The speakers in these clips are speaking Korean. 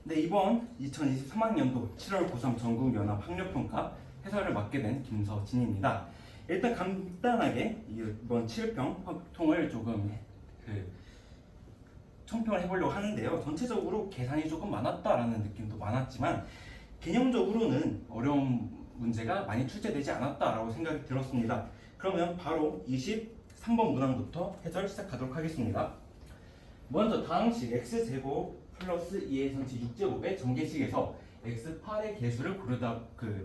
네, 이번 2023학년도 7월 고3 전국연합 학력평가 해설을 맡게 된 김서진입니다. 일단 간단하게 이번 7평 통을 조금 총평을 해보려고 하는데요. 전체적으로 계산이 조금 많았다라는 느낌도 많았지만 개념적으로는 어려운 문제가 많이 출제되지 않았다라고 생각이 들었습니다. 그러면 바로 23번 문항부터 해설 시작하도록 하겠습니다. 먼저 다항식 x제곱 플러스 2의 전체 6제곱의 전개식에서 x8의 개수를 고르다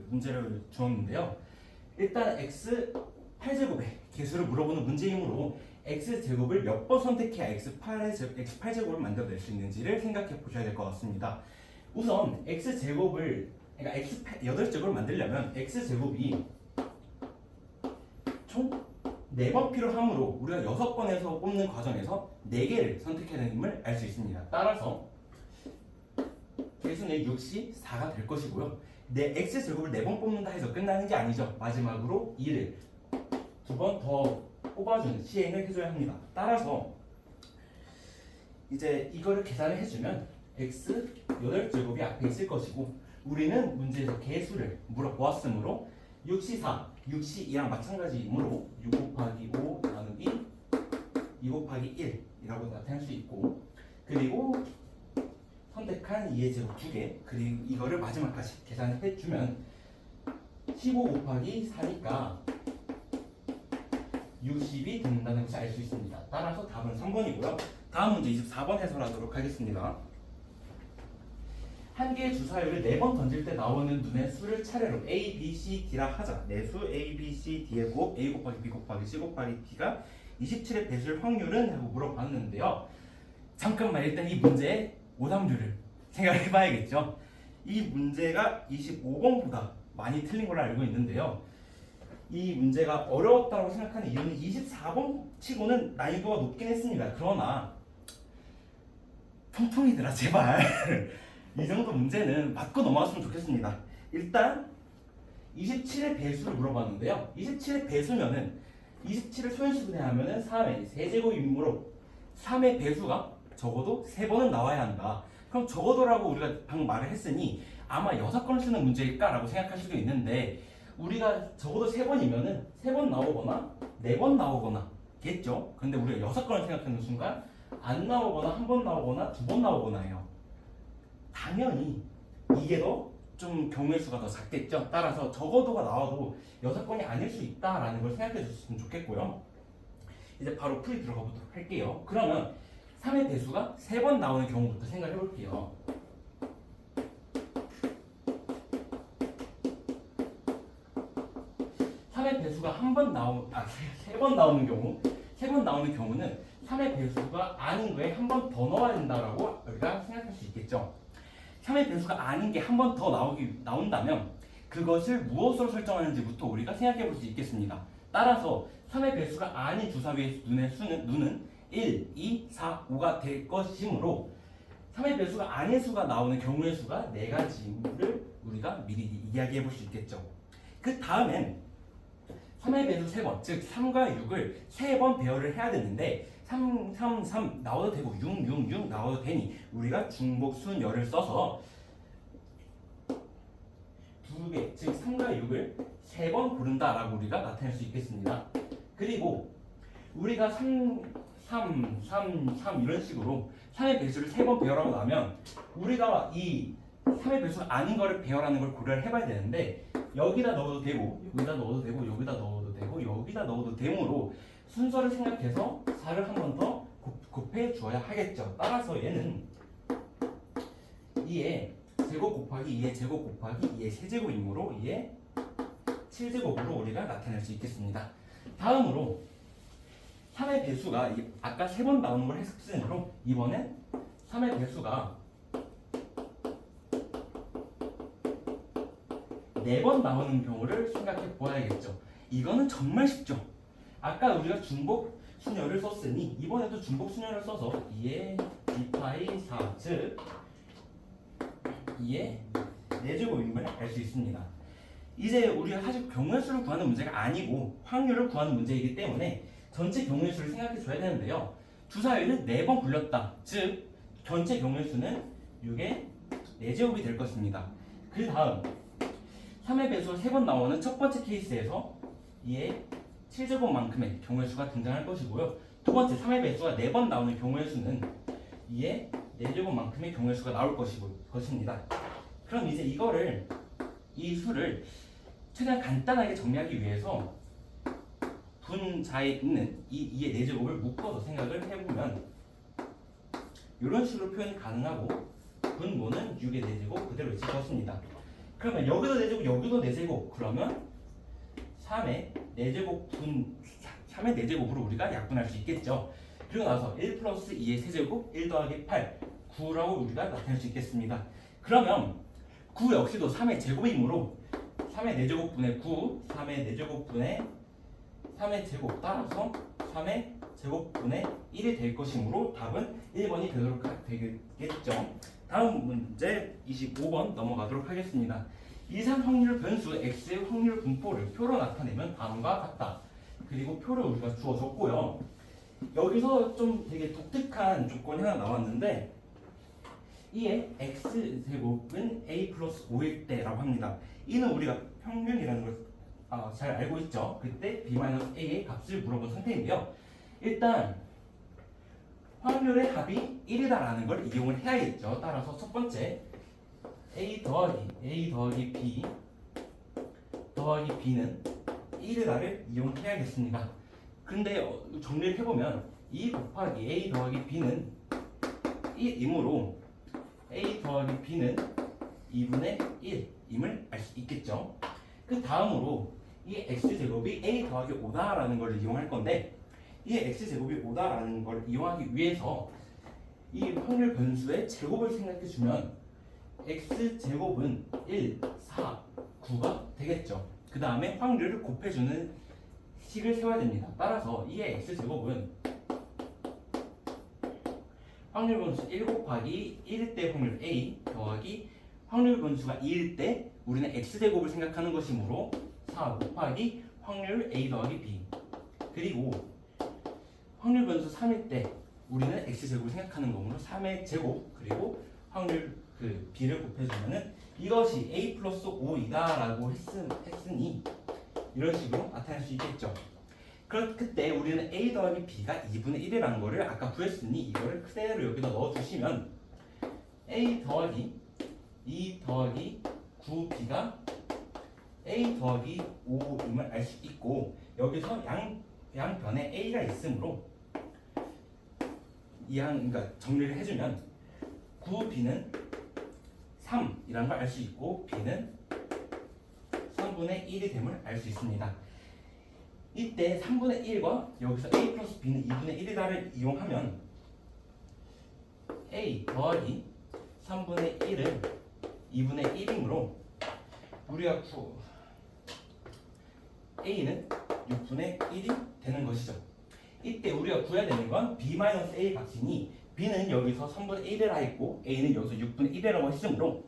문제를 주었는데요. 일단 x8제곱의 개수를 물어보는 문제이므로 x제곱을 몇 번 선택해야 x8제곱을 만들어낼 수 있는지를 생각해 보셔야 될 것 같습니다. 우선 x제곱을 그러니까 x8제곱을 만들려면 x제곱이 총 4번 필요하므로 우리가 6번에서 뽑는 과정에서 4개를 선택해야 되는걸 알 수 있습니다. 따라서 개수는 6이 4가 될 것이고요. x제곱을 4번 뽑는다 해서 끝나는 게 아니죠. 마지막으로 2를 2번 더 뽑아주는 시행을 해줘야 합니다. 따라서 이제 이거를 계산을 해주면 x 8제곱이 앞에 있을 것이고 우리는 문제에서 개수를 물어보았으므로 6시 4, 6시 2랑 마찬가지이므로 6 곱하기 5 나누기 2 곱하기 1이라고 나타낼 수 있고 그리고 선택한 2의 제곱 2개 그리고 이거를 마지막까지 계산을 해주면 15 곱하기 4니까 60이 된다는 것을 알 수 있습니다. 따라서 답은 3번이고요. 다음 문제 24번 해설하도록 하겠습니다. 한 개의 주사위를 4번 던질 때 나오는 눈의 수를 차례로 A, B, C, D라 하자. 내수 A, B, C, D의 곱 A 곱하기 B 곱하기 C 곱하기 D가 27의 배수일 확률은? 하고 물어봤는데요. 잠깐만 일단 이 문제의 오답률을 생각해 봐야겠죠. 이 문제가 25번보다 많이 틀린 걸로 알고 있는데요. 이 문제가 어려웠다고 생각하는 이유는 24번 치고는 난이도가 높긴 했습니다. 그러나 통통이들아 제발 이 정도 문제는 맞고 넘어갔으면 좋겠습니다. 일단 27의 배수를 물어봤는데요. 27의 배수면은 27을 소인수분해 하면은 3의 세제곱이므로 3의 배수가 적어도 3번은 나와야 한다. 그럼 적어도라고 우리가 방금 말을 했으니 아마 6건을 쓰는 문제일까라고 생각할 수도 있는데 우리가 적어도 3번이면은 3번 나오거나 4번 나오거나 겠죠. 근데 우리가 6건을 생각하는 순간 안 나오거나 1번 나오거나 2번 나오거나 해요. 당연히 이게 더 좀 경우의 수가 더 작겠죠. 따라서 적어도가 나와도 6건이 아닐 수 있다라는 걸 생각해 주셨으면 좋겠고요. 이제 바로 풀이 들어가 보도록 할게요. 그러면 3의 배수가 3번 나오는 경우부터 생각해 볼게요. 3의 배수가 3번 나오는 경우 3번 나오는 경우는 3의 배수가 아닌 거에 한 번 더 넣어야 된다라고 우리가 생각할 수 있겠죠. 3의 배수가 아닌 게 한 번 더 나온다면 그것을 무엇으로 설정하는지부터 우리가 생각해 볼 수 있겠습니다. 따라서 3의 배수가 아닌 주사위의 눈은 1, 2, 4, 5가 될 것이므로 3의 배수가 아닌 수가 나오는 경우의 수가 4가지를 우리가 미리 이야기해 볼 수 있겠죠. 그 다음엔 3의 배수 3번, 즉 3과 6을 3번 배열을 해야 되는데 3, 3, 3 나와도 되고 6, 6, 6 나와도 되니 우리가 중복순열을 써서 2개, 즉 3과 6을 3번 고른다라고 우리가 나타낼 수 있겠습니다. 그리고 우리가 3, 3, 3, 3 이런 식으로 3의 배수를 3번 배열하고 나면 우리가 이 3의 배수가 아닌 거를 배열하는 걸 고려를 해봐야 되는데 여기다 넣어도 되고 여기다 넣어도 되고 여기다 넣어도 되고 여기다 넣어도 되므로 순서를 생각해서 4를 한 번 더 곱해 주어야 하겠죠. 따라서 얘는 2의 제곱 곱하기 2의 제곱 곱하기 2의 세제곱이므로 2의 7제곱으로 우리가 나타낼 수 있겠습니다. 다음으로 3의 배수가 아까 3번 나오는 걸 했으므로 이번엔 3의 배수가 4번 나오는 경우를 생각해 보아야겠죠. 이거는 정말 쉽죠. 아까 우리가 중복 순열을 썼으니 이번에도 중복 순열을 써서 2의 B파이 4, 즉 2의 4제곱임을 알 수 있습니다. 이제 우리가 사실 경우의 수를 구하는 문제가 아니고 확률을 구하는 문제이기 때문에 전체 경우의 수를 생각해 줘야 되는데요. 주사위를 4번 굴렸다. 즉 전체 경우의 수는 6의 4제곱이 될 것입니다. 그 다음 3의 배수가 3번 나오는 첫 번째 케이스에서 2의 7제곱만큼의 경우의 수가 등장할 것이고요. 두 번째 3의 배수가 4번 나오는 경우의 수는 2의 4제곱만큼의 경우의 수가 나올 것입니다. 그럼 이제 이 수를 최대한 간단하게 정리하기 위해서 분자에 있는 이 2의 4제곱을 묶어서 생각을 해보면 이런 식으로 표현이 가능하고 분모는 6의 4제곱 그대로 있을 것입니다. 그러면 여기도 4제곱 여기도 4제곱 그러면 3의 4제곱으로 우리가 약분할 수 있겠죠. 그리고 나서 1 플러스 2의 세제곱 1 더하기 8 9라고 우리가 나타낼 수 있겠습니다. 그러면 9 역시도 3의 제곱이므로 3의 4제곱분의 9 3의 4제곱분의 3의 제곱 따라서 3의 제곱분의 1이 될 것이므로 답은 1번이 되겠죠. 다음 문제 25번 넘어가도록 하겠습니다. 이상 확률 변수 x의 확률 분포를 표로 나타내면 다음과 같다. 그리고 표를 우리가 주어줬고요. 여기서 좀 되게 독특한 조건이 하나 나왔는데 이의 x제곱은 a 플러스 5일 때라고 합니다. 이는 우리가 평균이라는 걸 잘 알고 있죠. 그때 b-a의 값을 물어본 상태인데요. 일단 확률의 합이 1이다라는 걸 이용을 해야겠죠. 따라서 첫 번째 a 더하기 b 더하기 b는 1이다를 이용해야겠습니다. 근데 정리를 해보면 2 곱하기 a 더하기 b는 1이므로 a 더하기 b는 2분의 1임을 알 수 있겠죠. 그 다음으로 이 x제곱이 a 더하기 5다라는 걸 이용할 건데 이 x제곱이 5다라는 걸 이용하기 위해서 이 확률 변수의 제곱을 생각해주면 x제곱은 1, 4, 9가 되겠죠. 그 다음에 확률을 곱해주는 식을 세워야 됩니다. 따라서 이 x제곱은 확률 변수 1 곱하기 1일 때 확률 a 더하기 확률 변수가 2일 때 우리는 x제곱을 생각하는 것이므로 4 곱하기 확률 a 더하기 b 그리고 확률 변수 3일 때 우리는 x제곱을 생각하는 거므로 3의 제곱 그리고 확률 b를 곱해주면은 이것이 a 플러스 5이다 라고 했으니 이런 식으로 나타낼 수 있겠죠. 그때 우리는 a 더하기 b가 2분의 1이라는 거를 아까 구했으니 이거를 그대로 여기다 넣어주시면 a 더하기 2 더하기 9b가 a 더하기 5임을 알 수 있고 여기서 양변에 a가 있으므로 그러니까 정리를 해주면 9b는 3이라는 걸 알 수 있고 b는 3분의 1이 됨을 알 수 있습니다. 이때 3분의 1과 여기서 a 플러스 b는 2분의 1이다를 이용하면 a 더하기 3분의 1은 2분의 1이므로 우리가 a는 6분의 1이 되는 것이죠. 이때 우리가 구해야 되는 건 b-a의 값이니 b는 여기서 3분의 1이라 했고 a는 여기서 6분의 1이라고 했으므로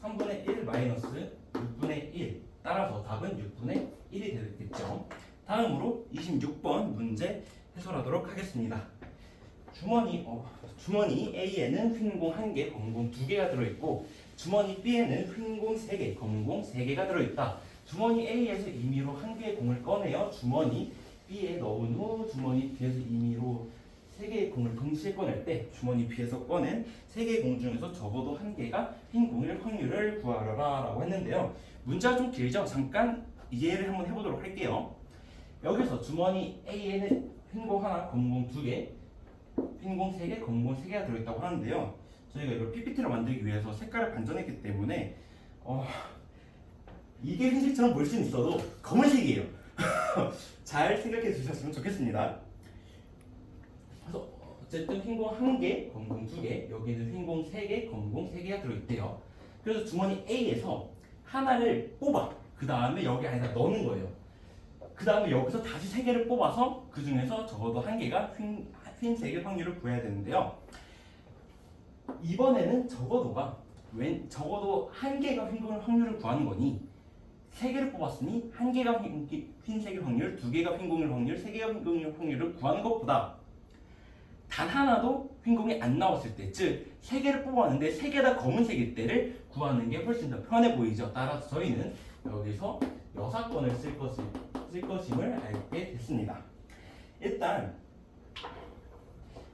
3분의 1 마이너스 6분의 1 따라서 답은 6분의 1이 되겠죠. 다음으로 26번 문제 해설하도록 하겠습니다. 주머니 A에는 휜공 1개, 검공 2개가 들어있고 주머니 B에는 휜공 3개, 검공 3개가 들어있다. 주머니 A에서 임의로 1개의 공을 꺼내어 주머니 B에 넣은 후 주머니 B에서 임의로 3개의 공을 동시에 꺼낼 때 주머니 B에서 꺼낸 3개의 공 중에서 적어도 1개가 흰 공일 확률을 구하라 라고 했는데요. 문제가 좀 길죠? 잠깐 이해를 한번 해보도록 할게요. 여기서 주머니 A에는 흰공 하나, 검공 2개, 흰공 3개, 검공 3개가 들어있다고 하는데요. 저희가 이걸 PPT로 만들기 위해서 색깔을 반전했기 때문에 이게 흰색처럼 보일 수는 있어도 검은색이에요. 잘 생각해 주셨으면 좋겠습니다. 그래서 어쨌든 흰공 1개, 검공 2개, 여기는 흰공 3개, 검공 3개가 들어있대요. 그래서 주머니 A에서 하나를 뽑아 그 다음에 여기 안에다 넣는 거예요. 그 다음에 여기서 다시 3개를 뽑아서 그 중에서 적어도 1개가 흰색의 확률을 구해야 되는데요. 이번에는 적어도 1개가 흰 확률을 구하는 거니 3개를 뽑았으니 1개가 흰색의 확률, 2개가 흰공일 확률, 3개가 흰공일 확률을 구하는 것보다 단 하나도 흰공이 안 나왔을 때, 즉 3개를 뽑았는데 3개 다 검은색일 때를 구하는 게 훨씬 더 편해 보이죠. 따라서 저희는 여기서 여사건을 쓸 것임을 알게 됐습니다. 일단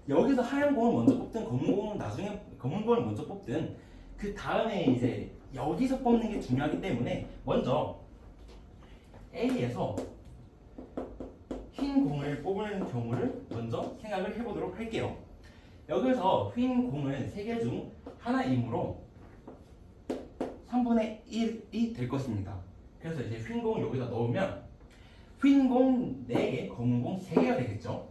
여기서 하얀 공을 먼저 뽑든 검은 공을 나중에 검은 공을 먼저 뽑든 그 다음에 이제 여기서 뽑는 게 중요하기 때문에 먼저 A에서 흰 공을 뽑을 경우를 먼저 생각을 해보도록 할게요. 여기서 흰 공은 3개 중 하나이므로 3분의 1이 될 것입니다. 그래서 이제 흰 공을 여기다 넣으면 흰 공 4개, 검은 공 3개가 되겠죠.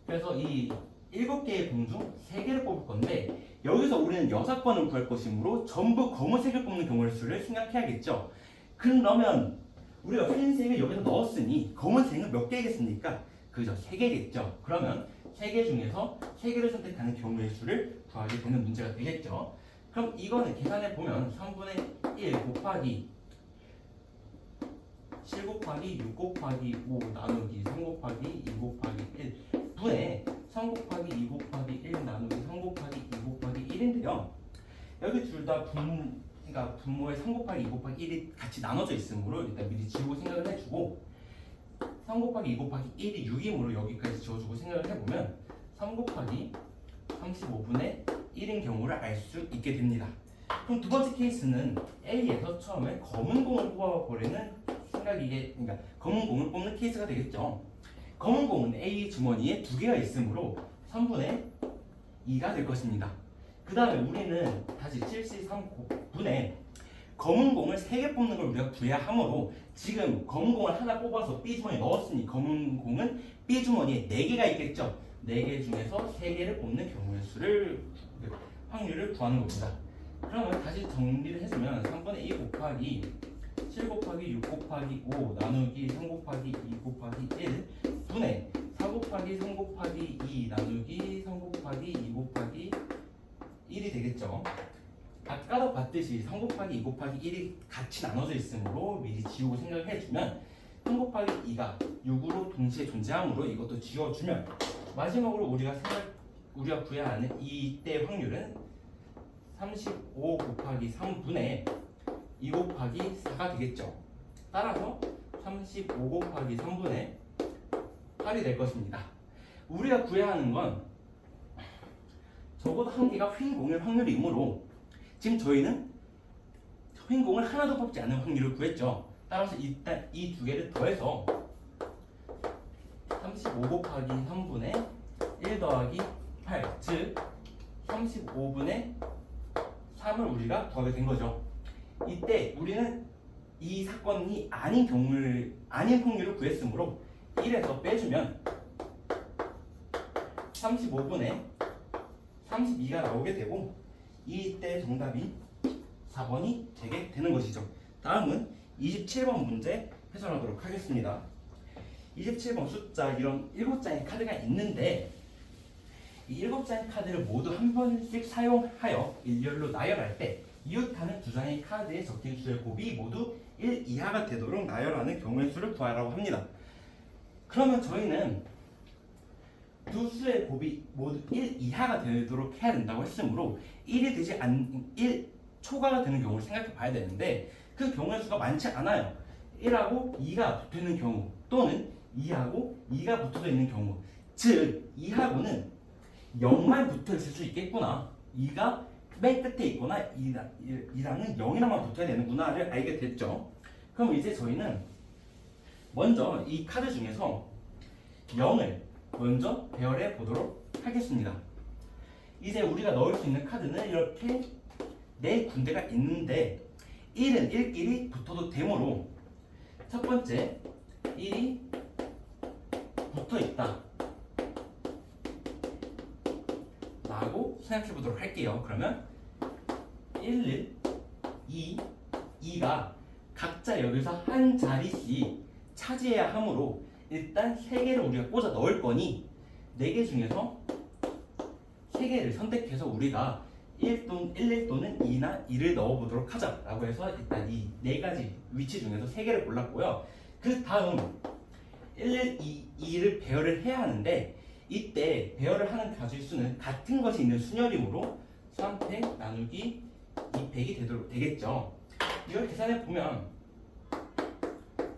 그래서 이 7개의 공 중 3개를 뽑을 건데 여기서 우리는 6번을 구할 것이므로 전부 검은색을 뽑는 경우의 수를 생각해야겠죠. 그러면 우리가 흰색을 여기서 넣었으니 검은색은 몇 개겠습니까? 그죠, 3개겠죠. 그러면 3개 중에서 3개를 선택하는 경우의 수를 구하게 되는 문제가 되겠죠. 그럼 이거는 계산해 보면 3분의 1 곱하기 7 곱하기 6 곱하기 5 나누기 3 곱하기 2 곱하기 1 분의 3 곱하기 2 곱하기 1 나누기 3 곱하기 2 곱하기 1인데요. 여기 둘 다 그러니까 분모에 3 곱하기 2 곱하기 1이 같이 나눠져 있으므로 일단 미리 지우고 생각을 해주고 3 곱하기 2 곱하기 1이 6이므로 여기까지 지워주고 생각을 해보면 3 곱하기 35분의 1인 경우를 알 수 있게 됩니다. 그럼 두 번째 케이스는 A에서 처음에 검은 공을 뽑아버리는 그러니까 검은 공을 뽑는 케이스가 되겠죠. 검은 공은 A 주머니에 2개가 있으므로 3분의 2가 될 것입니다. 그 다음에 우리는 다시 73분의 검은 공을 3개 뽑는 걸 우리가 구해야 하므로 지금 검은 공을 하나 뽑아서 B 주머니에 넣었으니 검은 공은 B 주머니에 4개가 있겠죠. 4개 중에서 3개를 뽑는 경우의 수를 확률을 구하는 겁니다. 그러면 다시 정리를 해주면 3분의 2 곱하기 7 곱하기 6 곱하기 5 나누기 3 곱하기 2 곱하기 1 분의 4 곱하기 3 곱하기 2 나누기 3 곱하기 2 곱하기 1이 되겠죠. 아까도 봤듯이 3 곱하기 2 곱하기 1이 같이 나눠져 있으므로 미리 지우고 생각을 해주면 3 곱하기 2가 6으로 동시에 존재하므로 이것도 지워주면 마지막으로 우리가 구해야 하는 이때 확률은 35 곱하기 3분의 2 곱하기 4가 되겠죠. 따라서 35 곱하기 3분의 8이 될 것입니다. 우리가 구해야 하는 건 적어도 한 개가 흰 공일 확률이므로 지금 저희는 흰 공을 하나도 뽑지 않는 확률을 구했죠. 따라서 일단 이 두 개를 더해서 35 곱하기 3분의 1 더하기 8, 즉 35분의 3을 우리가 구하게 된 거죠. 이때 우리는 이 사건이 아닌 확률을 구했으므로 1에서 빼주면 35분의 32가 나오게 되고 이때 정답이 4번이 되게 되는 것이죠. 다음은 27번 문제 해설하도록 하겠습니다. 27번 숫자 이런 7장의 카드가 있는데 이 7장의 카드를 모두 한 번씩 사용하여 일렬로 나열할 때 이웃하는 두 장의 카드에 적힌 수의 곱이 모두 1 이하가 되도록 나열하는 경우의 수를 구하라고 합니다. 그러면 저희는 두 수의 곱이 모두 1 이하가 되도록 해야 된다고 했으므로 1 초과가 되는 경우를 생각해 봐야 되는데 그 경우의 수가 많지 않아요. 1하고 2가 붙어 있는 경우 또는 2하고 2가 붙어져 있는 경우, 즉 2하고는 0만 붙어 있을 수 있겠구나, 2가 맨 끝에 있거나 2랑은 0이랑만 붙어야 되는구나를 알게 됐죠. 그럼 이제 저희는 먼저 이 카드 중에서 0을 먼저 배열해 보도록 하겠습니다. 이제 우리가 넣을 수 있는 카드는 이렇게 4군데가 있는데 1은 1끼리 붙어도 되므로 첫 번째 1이 붙어 있다 라고 생각해 보도록 할게요. 그러면 1, 2, 2가 각자 여기서 한 자리씩 차지해야 하므로 일단 3개를 우리가 꽂아 넣을 거니 4개 중에서 3개를 선택해서 우리가 1 또는 2나 2를 넣어보도록 하자라고 해서 일단 이 4가지 위치 중에서 3개를 골랐고요. 그 다음 1, 2를 배열을 해야 하는데 이때 배열을 하는 가지의 수는 같은 것이 있는 순열이므로 3팩 나누기 2팩이 되겠죠. 이걸 계산해 보면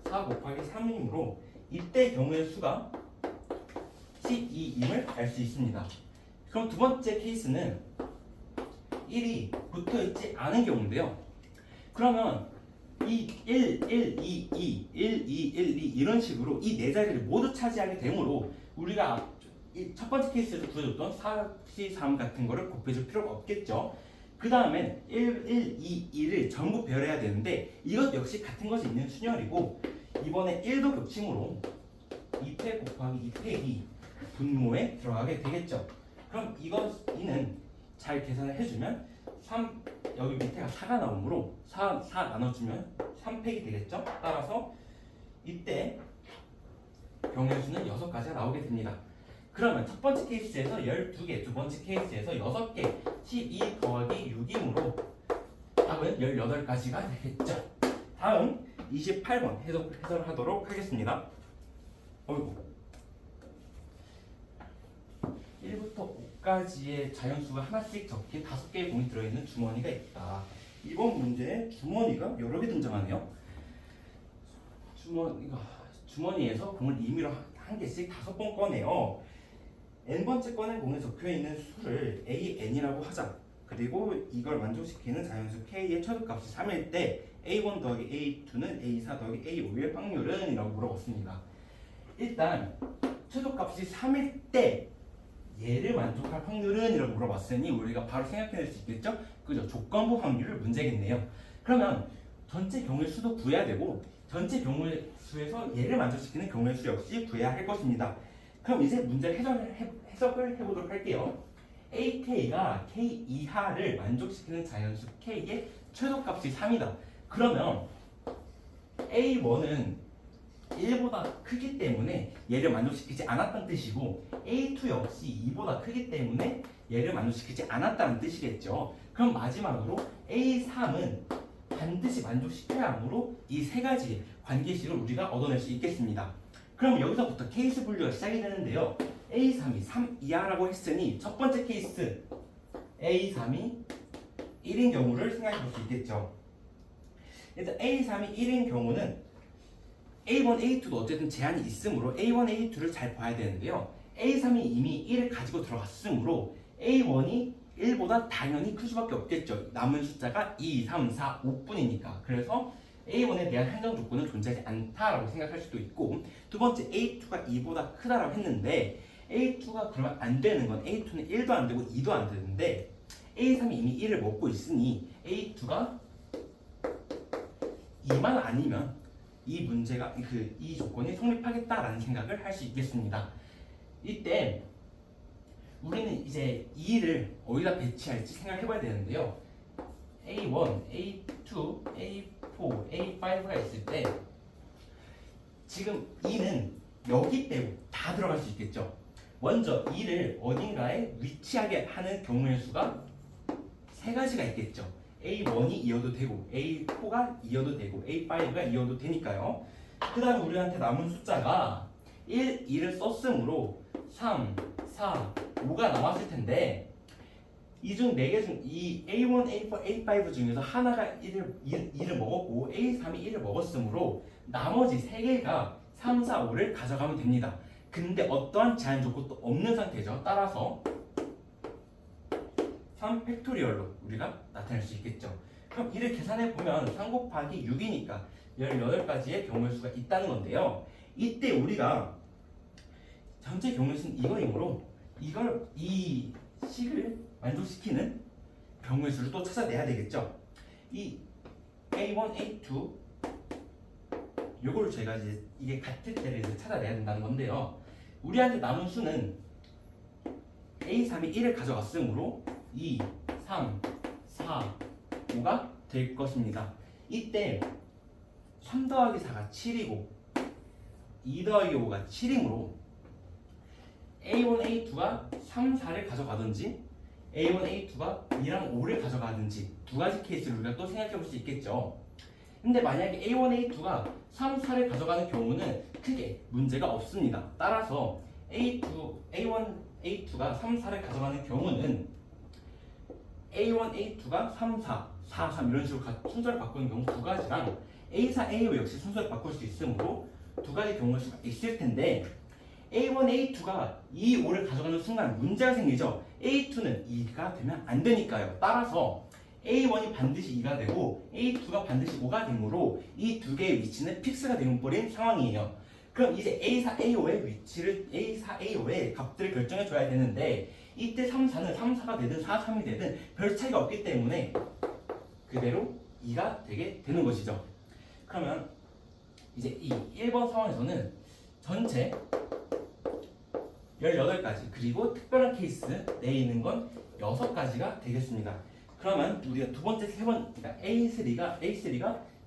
4 곱하기 3이므로 이때 경우의 수가 12임을 알 수 있습니다. 그럼 두 번째 케이스는 1이 붙어있지 않은 경우인데요. 그러면 이 1, 1, 2, 2, 1, 2, 1, 2 이런 식으로 이 네 자리를 모두 차지하게 되므로 우리가 첫 번째 케이스에서 구해줬던 4, 3 같은 거를 곱해줄 필요가 없겠죠. 그 다음엔 1, 1, 2, 2를 전부 배열해야 되는데 이것 역시 같은 것이 있는 순열이고 이번에 1도 겹침으로 2팩 곱하기 2팩이 분모에 들어가게 되겠죠. 그럼 이는 잘 계산을 해주면 3 여기 밑에가 4가 나오므로 4 나눠주면 3팩이 되겠죠. 따라서 이때 경우의 수는 6가지가 나오게 됩니다. 그러면 첫 번째 케이스에서 12개, 두 번째 케이스에서 6개, 12 더하기 6이므로 답은 18가지가 되겠죠. 다음 28번 해설하도록 하겠습니다. 어이구 1부터 5까지의 자연수가 하나씩 적힌 5개의 공이 들어있는 주머니가 있다. 이번 문제에 주머니가 여러 개 등장하네요. 주머니에서 공을 임의로 한 개씩 5번 꺼내요. n번째 꺼낸 공에 적혀있는 수를 AN이라고 하자. 그리고 이걸 만족시키는 자연수 K의 최소값이 3일 때 A1 더하기 A2는 A4 더하기 A5의 확률은? 이라고 물어봤습니다. 일단 최소값이 3일 때 얘를 만족할 확률은? 이라고 물어봤으니 우리가 바로 생각해낼 수 있겠죠? 그죠? 조건부 확률을 문제겠네요. 그러면 전체 경우의 수도 구해야 되고 전체 경우의 수에서 얘를 만족시키는 경우의 수 역시 구해야 할 것입니다. 그럼 이제 문제 해석을 해보도록 할게요. AK가 K 이하를 만족시키는 자연수 K의 최소값이 3이다. 그러면 A1은 1보다 크기 때문에 얘를 만족시키지 않았다는 뜻이고 A2 역시 2보다 크기 때문에 얘를 만족시키지 않았다는 뜻이겠죠. 그럼 마지막으로 A3은 반드시 만족시켜야 하므로 이 세 가지 관계식을 우리가 얻어낼 수 있겠습니다. 그럼 여기서부터 케이스 분류가 시작이 되는데요. A3이 3 이하라고 했으니 첫 번째 케이스 A3이 1인 경우를 생각해 볼 수 있겠죠. 일단 A3이 1인 경우는 A1, A2도 어쨌든 제한이 있으므로 A1, A2를 잘 봐야 되는데요. A3이 이미 1을 가지고 들어갔으므로 A1이 1보다 당연히 클 수밖에 없겠죠. 남은 숫자가 2, 3, 4, 5뿐이니까. 그래서 A1에 대한 한정 조건은 존재하지 않다라고 생각할 수도 있고 두 번째 A2가 2보다 크다라고 했는데 A2가 그러면 안 되는 건 A2는 1도 안 되고 2도 안 되는데 A3이 이미 1을 먹고 있으니 A2가 2만 아니면 이 문제가 이 조건이 성립하겠다라는 생각을 할 수 있겠습니다. 이때 우리는 이제 2를 어디다 배치할지 생각해 봐야 되는데요. A1, A2, A4, A5가 있을 때 지금 2는 여기 빼고 다 들어갈 수 있겠죠. 먼저 2를 어딘가에 위치하게 하는 경우의 수가 세 가지가 있겠죠. A1이 이어도 되고 A4가 이어도 되고 A5가 이어도 되니까요. 그 다음에 우리한테 남은 숫자가 1, 2를 썼으므로 3, 4, 5가 남았을 텐데 이 중 4개 중 이 A1, A4, A5 중에서 하나가 2를 먹었고 A3이 1을 먹었으므로 나머지 3개가 3, 4, 5를 가져가면 됩니다. 근데 어떠한 제한 조건도 없는 상태죠. 따라서 3팩토리얼로 우리가 나타낼 수 있겠죠. 그럼 이를 계산해 보면 3 곱하기 6이니까 18가지의 경우의 수가 있다는 건데요. 이때 우리가 전체 경우의 수는 이거이므로 이 식을 만족시키는 경우의 수를 또 찾아내야 되겠죠. 이 A1, A2 요거를 저희가 이제 이게 같을 때를 이제 찾아내야 된다는 건데요. 우리한테 남은 수는 A3이 1을 가져갔으므로 2, 3, 4, 5가 될 것입니다. 이때 3 더하기 4가 7이고 2 더하기 5가 7이므로 A1, A2가 3, 4를 가져가든지 A1, A2가 2랑 5를 가져가든지 두 가지 케이스를 우리가 또 생각해 볼 수 있겠죠. 근데 만약에 A1, A2가 3, 4를 가져가는 경우는 크게 문제가 없습니다. 따라서 A1, A2가 3, 4를 가져가는 경우는 A1, A2가 3, 4, 4, 3 이런 식으로 순서를 바꾸는 경우 두 가지랑 A4, A5 역시 순서를 바꿀 수 있으므로 두 가지 경우일 수가 있을 텐데 A1, A2가 2, 5를 가져가는 순간 문제가 생기죠. A2는 2가 되면 안 되니까요. 따라서 A1이 반드시 2가 되고 A2가 반드시 5가 되므로 이 두 개의 위치는 픽스가 되어버린 상황이에요. 그럼 이제 A4, A5의 위치를 A4, A5의 값들을 결정해 줘야 되는데 이때 3, 4는 3, 4가 되든 4, 3이 되든 별 차이가 없기 때문에 그대로 2가 되게 되는 것이죠. 그러면 이제 이 1번 상황에서는 전체 18가지 그리고 특별한 케이스 내에 있는 건 6가지가 되겠습니다. 그러면 우리가 두 번째 세 번 그러니까 A3가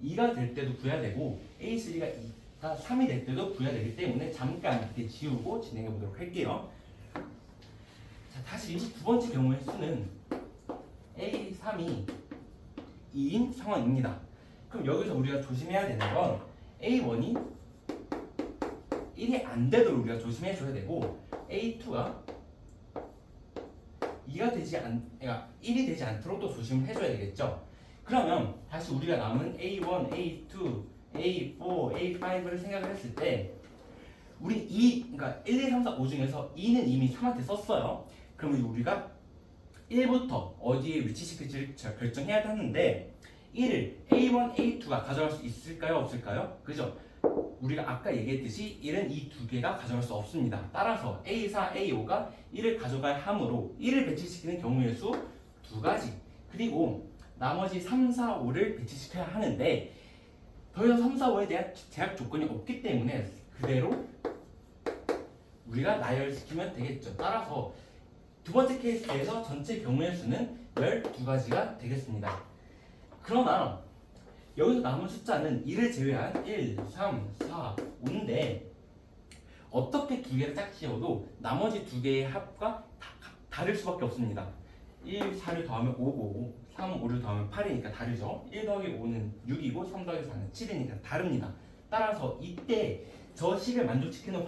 2가 될 때도 구해야 되고 A3가 2가 3이 될 때도 구해야 되기 때문에 잠깐 이렇게 지우고 진행해 보도록 할게요. 자, 다시 두 번째 경우의 수는 A3이 2인 상황입니다. 그럼 여기서 우리가 조심해야 되는 건 A1이 1이 안 되도록 우리가 조심해 줘야 되고 A2가 2가 되지 그러니까 1이 되지 않도록 또 조심을 해줘야 되겠죠. 그러면 다시 우리가 남은 A1, A2, A4, A5를 생각을 했을 때 우리 그러니까 1, 2, 3, 4, 5 중에서 2는 이미 3한테 썼어요. 그러면 우리가 1부터 어디에 위치시킬지 결정해야 하는데 1을 A1, A2가 가져갈 수 있을까요? 없을까요? 그죠? 우리가 아까 얘기했듯이 1은 이 두 개가 가져갈 수 없습니다. 따라서 A4, A5가 1을 가져가야 하므로 1을 배치시키는 경우의 수 두 가지 그리고 나머지 3, 4, 5를 배치시켜야 하는데 더 이상 3, 4, 5에 대한 제약 조건이 없기 때문에 그대로 우리가 나열시키면 되겠죠. 따라서 두 번째 케이스에서 전체 경우의 수는 12가지가 되겠습니다. 그러나 여기서 남은 숫자는 2를 제외한 1, 3, 4, 5인데 어떻게 두 개를 짝 지어도 나머지 두 개의 합과 다를 수밖에 없습니다. 1, 4를 더하면 5고 3, 5를 더하면 8이니까 다르죠. 1 더하기 5는 6이고 3 더하기 4는 7이니까 다릅니다. 따라서 이때 저 식을 만족시키는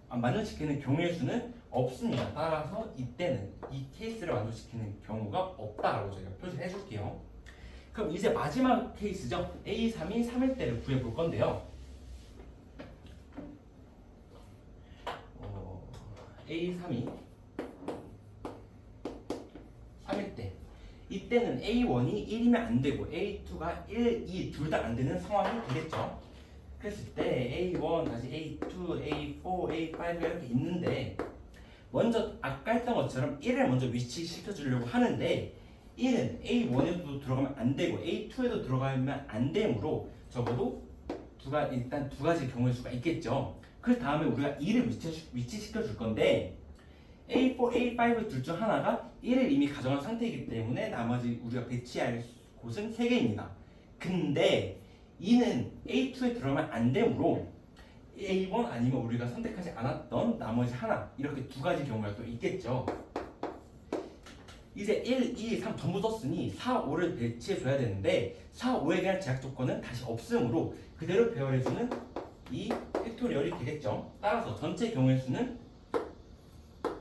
만족시키는 경우의 수는 없습니다. 따라서 이때는 이 케이스를 만족시키는 경우가 없다라고 저희가 표시해 줄게요. 그럼 이제 마지막 케이스죠. A3이 3일 때를 구해볼 건데요. A3이 3일 때 이때는 A1이 1이면 안 되고 A2가 1, 2 둘 다 안 되는 상황이 되겠죠. 그랬을 때 A1, 다시 A2, A4, A5 이렇게 있는데 먼저 아까 했던 것처럼 1을 먼저 위치시켜 주려고 하는데 1은 A1에도 들어가면 안 되고 A2에도 들어가면 안 되므로 적어도 일단 두 가지 경우의 수가 있겠죠. 그 다음에 우리가 2를 위치시켜 줄 건데 A4, A5 둘 중 하나가 1을 이미 가져간 상태이기 때문에 나머지 우리가 배치할 곳은 3개입니다. 근데 2는 A2에 들어가면 안 되므로 A1 아니면 우리가 선택하지 않았던 나머지 하나 이렇게 두 가지 경우가 또 있겠죠. 이제 1, 2, 3 전부 썼으니 4, 5를 배치해줘야 되는데 4, 5에 대한 제약 조건은 다시 없으므로 그대로 배열해주는 이 팩토리얼이 되겠죠. 따라서 전체 경우의 수는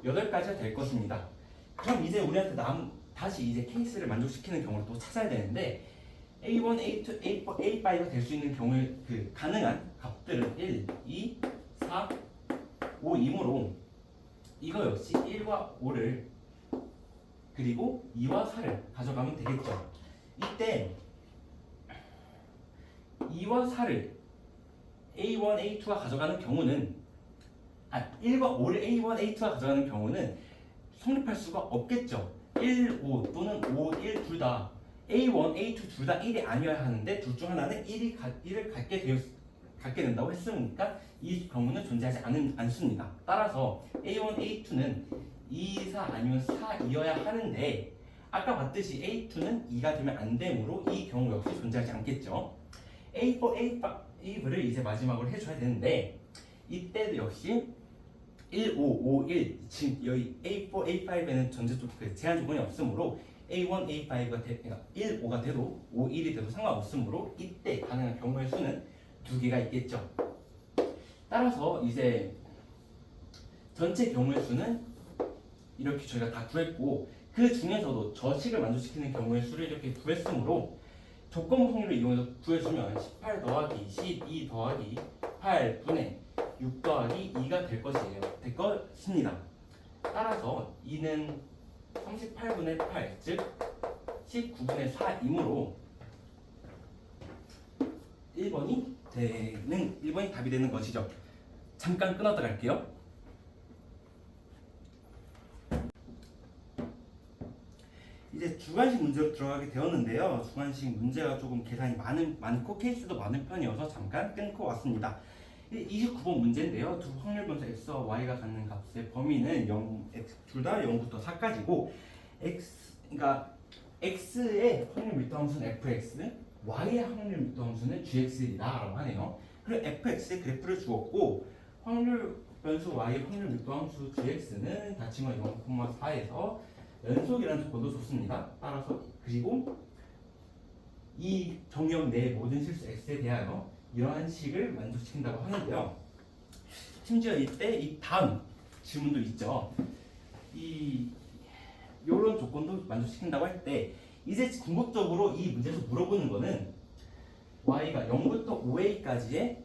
8가지가 될 것입니다. 그럼 이제 우리한테 다시 이제 케이스를 만족시키는 경우를 또 찾아야 되는데 A1, A2, A4, A5가 될 수 있는 경우의 가능한 값들은 1, 2, 4, 5이므로 이거 역시 1과 5를 그리고 2와 4를 가져가면 되겠죠. 이때 2와 4를 A1, A2가 가져가는 경우는 1과 5를 A1, A2가 가져가는 경우는 성립할 수가 없겠죠. 1, 5 또는 5, 1 둘 다 A1, A2 둘 다 1이 아니어야 하는데 둘 중 하나는 1을 갖게 된다고 했으니까 이 경우는 존재하지 않습니다. 따라서 A1, A2는 2, 4 아니면 4이어야 하는데 아까 봤듯이 A2는 2가 되면 안 되므로 이 경우 역시 존재하지 않겠죠. A4, A5를 이제 마지막으로 해줘야 되는데 이때도 역시 1, 5, 5, 1 지금 여기 A4, A5에는 제한 조건이 없으므로 A1, A5가 그러니까 1, 5가 돼도 5, 1이 돼도 상관없으므로 이때 가능한 경우의 수는 2개가 있겠죠. 따라서 이제 전체 경우의 수는 이렇게 저희가 다 구했고 그 중에서도 저 식을 만족시키는 경우의 수를 이렇게 구했으므로 조건 확률을 이용해서 구해주면 18 더하기 12 더하기 8분의 6 더하기 2가 될 것입니다. 따라서 2는 38분의 8, 즉 19분의 4이므로 1번이 답이 되는 것이죠. 잠깐 끊었다 갈게요. 이제 주관식 문제로 들어가게 되었는데요. 주관식 문제가 조금 계산이 많고 케이스도 많은 편이어서 잠깐 끊고 왔습니다. 29번 문제인데요. 두 확률 분수 x와 y가 갖는 값의 범위는 둘 다 0부터 4까지고 그러니까 x의 확률 밀도함수는 fx, y의 확률 밀도함수는 gx이다라고 하네요. 그리고 fx의 그래프를 주었고 확률 변수 y의 확률 밀도함수 gx는 닫힌 거 0,4에서 연속이라는 조건도 좋습니다. 따라서 그리고 이 정역 내 모든 실수 x에 대하여 이러한 식을 만족시킨다고 하는데요. 심지어 이때 이 다음 질문도 있죠. 이런 조건도 만족시킨다고 할 때 이제 궁극적으로 이 문제에서 물어보는 거는 y가 0부터 5a까지의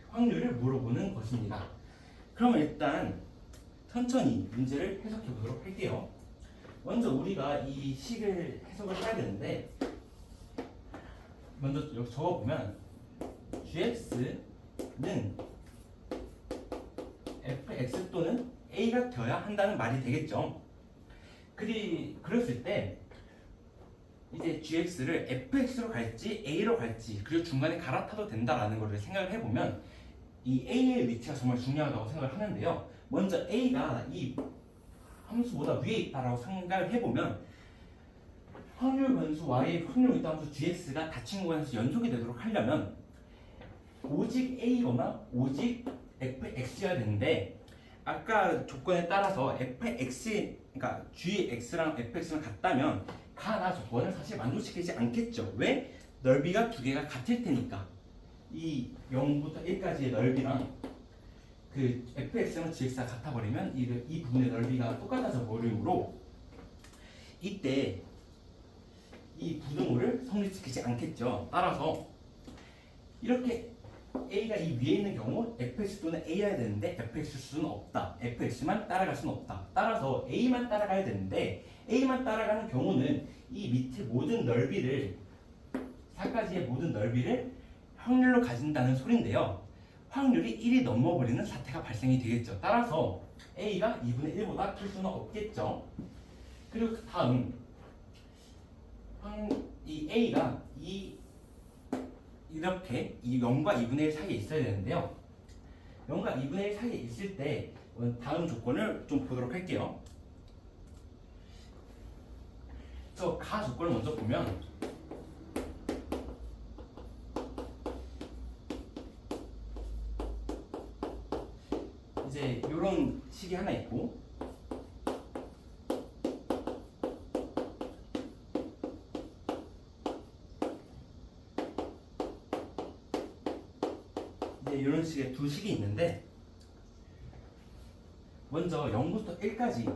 확률을 물어보는 것입니다. 그러면 일단 천천히 문제를 해석해 보도록 할게요. 먼저 우리가 이 식을 해석을 해야 되는데 먼저 여기 적어보면 gx는 fx 또는 a가 되어야 한다는 말이 되겠죠. 그랬을 때 이제 gx를 fx로 갈지 a로 갈지 그리고 중간에 갈아타도 된다라는 것을 생각을 해보면 이 a의 위치가 정말 중요하다고 생각을 하는데요. 먼저 a가 이 함수보다 위에 있다라고 생각을 해보면 확률 변수 y의 확률 밀도함수 gx가 닫힌 구간에서 연속이 되도록 하려면 오직 a거나 오직 fx여야 되는데 아까 조건에 따라서 fx 그러니까 gx랑 fx랑 같다면 가나 조건을 사실 만족시키지 않겠죠. 왜? 넓이가 두 개가 같을 테니까 이 0부터 1까지의 넓이랑 그 fx랑 gx가 같아버리면 이 부분의 넓이가 똑같아져 버리므로 이때 이 부등호를 성립시키지 않겠죠. 따라서 이렇게 a가 이 위에 있는 경우 fx 또는 a여야 되는데 fx 수는 없다. fx만 따라갈 수는 없다. 따라서 a만 따라가야 되는데 a만 따라가는 경우는 이 밑에 모든 넓이를 4까지의 모든 넓이를 확률로 가진다는 소린데요. 확률이 1이 넘어버리는 사태가 발생이 되겠죠. 따라서 a가 2분의 1보다 클 수는 없겠죠. 그리고 그 다음 이 a가 이렇게 이 0과 2분의 1 사이에 있어야 되는데요. 0과 2분의 1 사이에 있을 때 다음 조건을 좀 보도록 할게요. 저 가 조건을 먼저 보면 이제 이런 식이 하나 있고 이런 식의 두 식이 있는데 먼저 0부터 1까지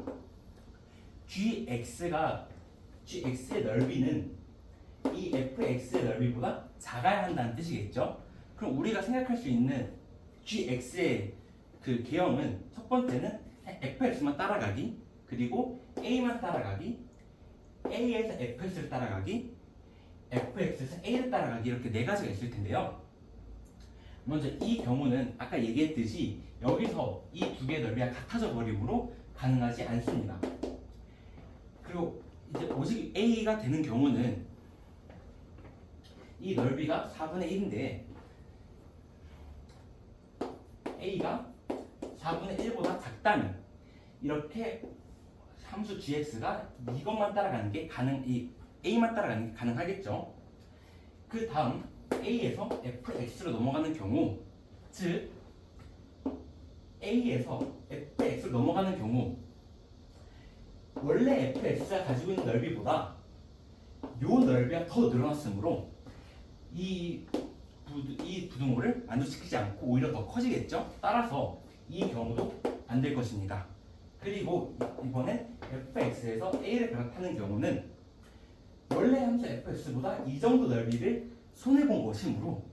gx의 넓이는 이 fx의 넓이보다 작아야 한다는 뜻이겠죠. 그럼 우리가 생각할 수 있는 gx의 그 개형은 첫 번째는 fx만 따라가기, 그리고 a만 따라가기, a에서 fx를 따라가기, fx에서 a를 따라가기, 이렇게 네 가지가 있을 텐데요. 먼저 이 경우는 아까 얘기했듯이 여기서 이 두 개의 넓이가 같아져 버리므로 가능하지 않습니다. 그리고 이제 오직 a가 되는 경우는 이 넓이가 4분의 1인데 a가 4분의 1보다 작다면 이렇게 함수 gx가 이것만 따라가는 게 이 a만 따라가는 게 가능하겠죠. 그 다음 a에서 fx로 넘어가는 경우, 즉 a에서 fx로 넘어가는 경우 원래 fx가 가지고 있는 넓이보다 요 넓이가 더 늘어났으므로 이 부등호를 만족시키지 않고 오히려 더 커지겠죠. 따라서 이 경우도 안 될 것입니다. 그리고 이번엔 fx에서 a를 갈아타는 경우는 원래 함수 fx보다 이 정도 넓이를 손해본 것이므로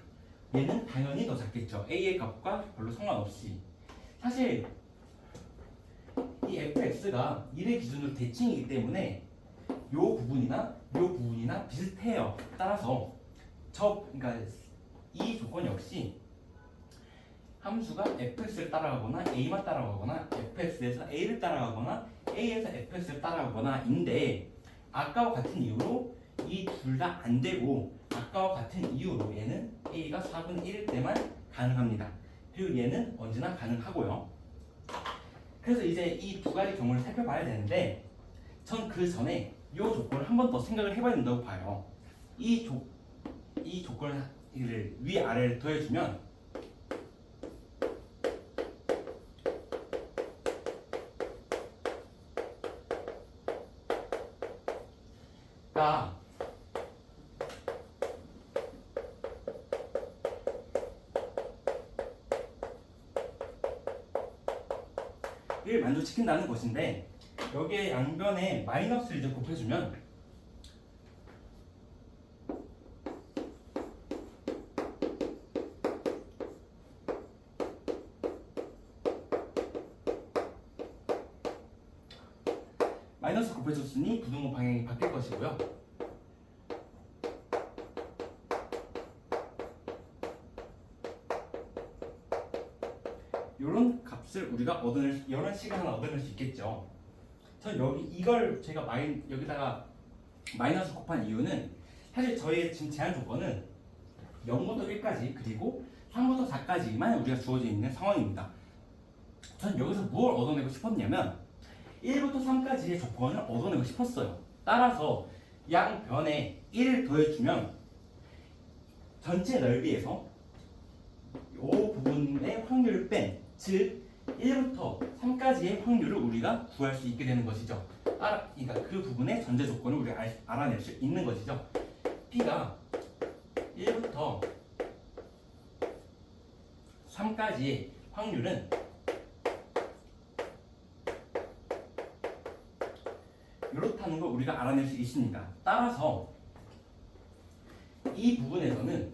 얘는 당연히 더 작겠죠. a의 값과 별로 상관없이. 사실 이 fx가 1의 기준으로 대칭이기 때문에 요 부분이나 비슷해요. 따라서 그러니까 이 조건 역시 함수가 fx를 따라가거나 a만 따라가거나 fx에서 a를 따라가거나 a에서 fx를 따라가거나인데 아까와 같은 이유로 이 둘 다 안 되고 아까와 같은 이유로 얘는 a가 4분의 1일 때만 가능합니다. 그리고 얘는 언제나 가능하고요. 그래서 이제 이 두 가지 경우를 살펴봐야 되는데 전 그 전에 이 조건을 한 번 더 생각을 해봐야 된다고 봐요. 이 조건을 위아래를 더해주면 를 만족시킨다는 것인데 여기에 양변에 마이너스를 이제 곱해주면 마이너스 곱해줬으니 부등호 방향이 바뀔 것이고요. 이런 값을 우리가 이런 시간을 얻어낼 수 있겠죠. 전 이걸 제가 여기다가 마이너스 곱한 이유는 사실 저희의 지금 제한 조건은 0부터 1까지 그리고 3부터 4까지만 우리가 주어져 있는 상황입니다. 전 여기서 뭘 얻어내고 싶었냐면 1부터 3까지의 조건을 얻어내고 싶었어요. 따라서 양변에 1을 더해주면 전체 넓이에서 이 부분의 확률을 즉 1부터 3까지의 확률을 우리가 구할 수 있게 되는 것이죠. 그러니까 그 부분의 전제 조건을 우리가 알아낼 수 있는 것이죠. P가 1부터 3까지의 확률은 이렇다는 걸 우리가 알아낼 수 있습니다. 따라서 이 부분에서는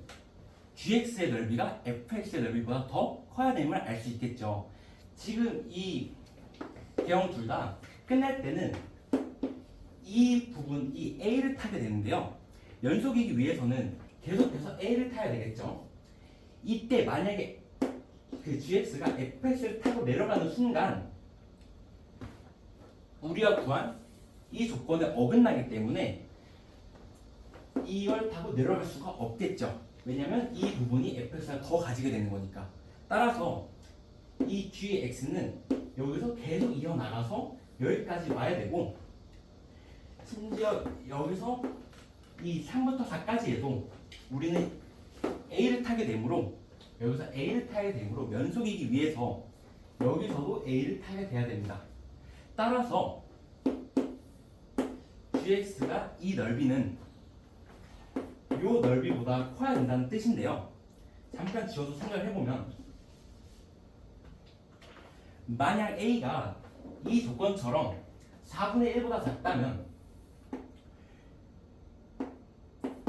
gx의 넓이가 fx의 넓이보다 더 커야 됨을 알 수 있겠죠. 지금 이 개형 둘 다 끝날 때는 이 부분, 이 a를 타게 되는데요. 연속이기 위해서는 계속해서 a를 타야 되겠죠. 이때 만약에 그 gx가 fx를 타고 내려가는 순간 우리가 구한 이 조건에 어긋나기 때문에 이걸 타고 내려갈 수가 없겠죠. 왜냐면 이 부분이 fx가 더 가지게 되는 거니까. 따라서 이 gx는 여기서 계속 이어나가서 여기까지 와야 되고 심지어 여기서 이 3부터 4까지에도 우리는 a를 타게 되므로 여기서 a를 타게 되므로 연속이기 위해서 여기서도 a를 타게 돼야 됩니다. 따라서 gx가 이 넓이는 이 넓이보다 커야 된다는 뜻인데요. 잠깐 지워서 생각을 해보면 만약 a가 이 조건처럼 4분의 1보다 작다면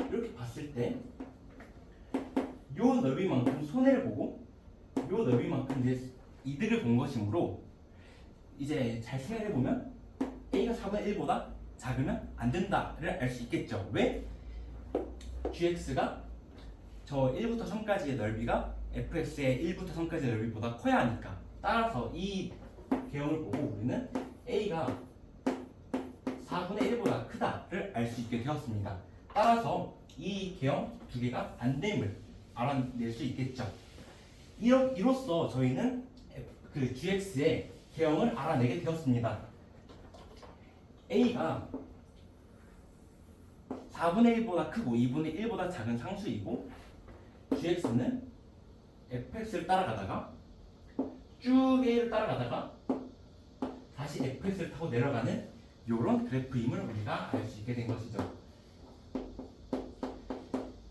이렇게 봤을 때 이 넓이만큼 손해를 보고 이 넓이만큼 이제 이득을 본 것이므로 이제 잘 생각해보면 a가 4분의 1보다 작으면 안 된다를 알 수 있겠죠. 왜? gx가 저 1부터 3까지의 넓이가 fx의 1부터 3까지의 넓이보다 커야 하니까. 따라서 이 개형을 보고 우리는 a가 4분의 1보다 크다를 알 수 있게 되었습니다. 따라서 이 개형 두 개가 안 됨을 알아낼 수 있겠죠. 이로써 저희는 그 gx의 개형을 알아내게 되었습니다. a가 4분의 1보다 크고 2분의 1보다 작은 상수이고 gx는 fx를 따라가다가 쭉 a를 따라가다가 다시 fx를 타고 내려가는 이런 그래프임을 우리가 알 수 있게 된 것이죠.